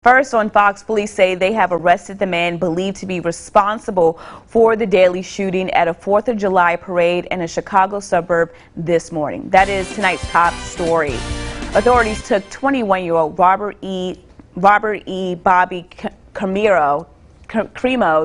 First on Fox, police say they have arrested the man believed to be responsible for the deadly shooting at a 4th of July parade in a Chicago suburb this morning. That is tonight's top story. Authorities took 21-year-old Robert E. Bobby Crimo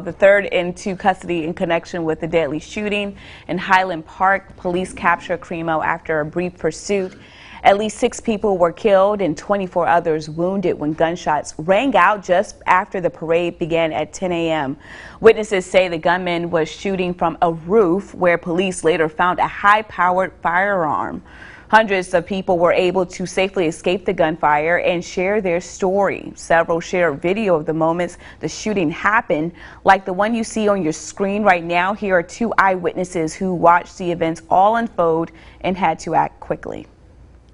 III into custody in connection with the deadly shooting in Highland Park. Police captured Crimo after a brief pursuit. At least 6 people were killed and 24 others wounded when gunshots rang out just after the parade began at 10 a.m. Witnesses say the gunman was shooting from a roof where police later found a high-powered firearm. Hundreds of people were able to safely escape the gunfire and share their story. Several shared video of the moments the shooting happened, like the one you see on your screen right now. Here are 2 eyewitnesses who watched the events all unfold and had to act quickly.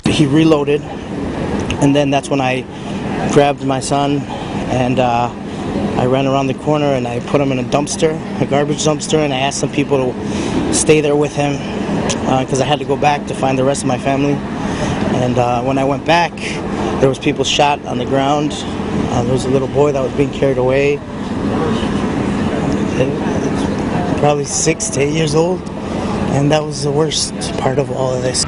He reloaded, and then that's when I grabbed my son and I ran around the corner and I put him in a dumpster, a garbage dumpster, and I asked some people to stay there with him because I had to go back to find the rest of my family. And when I went back, there was people shot on the ground. There was a little boy that was being carried away, probably 6 to 8 years old, and that was the worst part of all of this.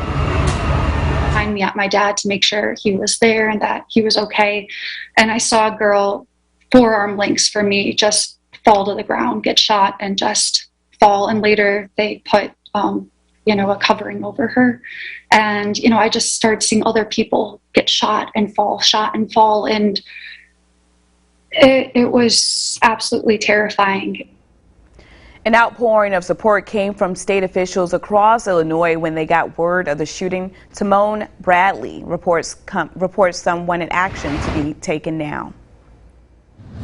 Me at my dad to make sure he was there and that he was okay, and I saw a girl forearm lengths from me just fall to the ground, get shot, and just fall. And later they put a covering over her, and I just started seeing other people get shot and fall, and it was absolutely terrifying. An outpouring of support came from state officials across Illinois when they got word of the shooting. Timon Bradley reports someone in action to be taken now.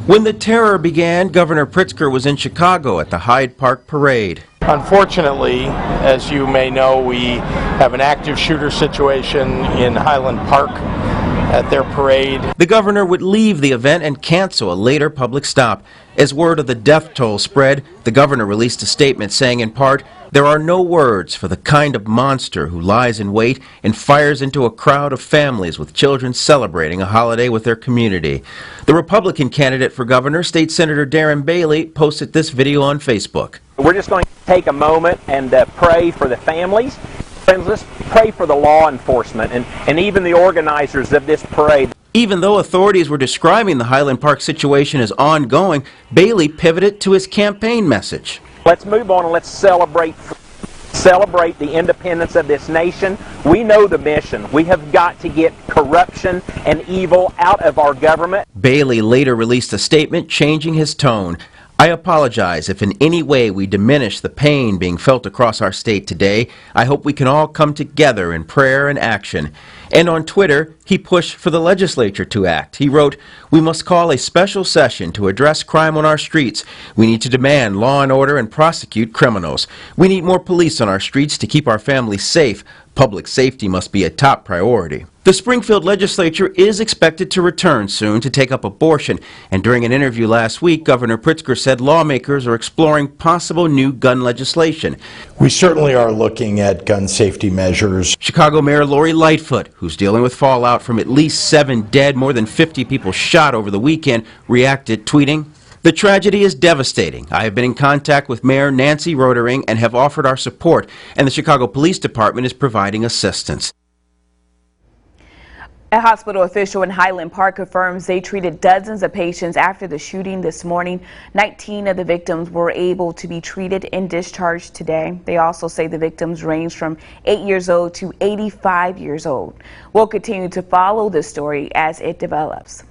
When the terror began, Governor Pritzker was in Chicago at the Hyde Park parade. Unfortunately, as you may know, we have an active shooter situation in Highland Park at their parade. The governor would leave the event and cancel a later public stop. As word of the death toll spread, the governor released a statement saying in part, "There are no words for the kind of monster who lies in wait and fires into a crowd of families with children celebrating a holiday with their community." The Republican candidate for governor, State Senator Darren Bailey, posted this video on Facebook. We're just going to take a moment and pray for the families. Friends, let's pray for the law enforcement and even the organizers of this parade. Even though authorities were describing the Highland Park situation as ongoing, Bailey pivoted to his campaign message. Let's move on and let's celebrate the independence of this nation. We know the mission. We have got to get corruption and evil out of our government. Bailey later released a statement changing his tone. "I apologize if in any way we diminish the pain being felt across our state today. I hope we can all come together in prayer and action." And on Twitter, he pushed for the legislature to act. He wrote, "We must call a special session to address crime on our streets. We need to demand law and order and prosecute criminals. We need more police on our streets to keep our families safe. Public safety must be a top priority." The Springfield legislature is expected to return soon to take up abortion, and during an interview last week, Governor Pritzker said lawmakers are exploring possible new gun legislation. We certainly are looking at gun safety measures. Chicago Mayor Lori Lightfoot, who's dealing with fallout from at least 7 dead, more than 50 people shot over the weekend, reacted, tweeting, "The tragedy is devastating. I have been in contact with Mayor Nancy Rotering and have offered our support, and the Chicago Police Department is providing assistance." A hospital official in Highland Park confirms they treated dozens of patients after the shooting this morning. 19 of the victims were able to be treated and discharged today. They also say the victims range from 8 years old to 85 years old. We'll continue to follow this story as it develops.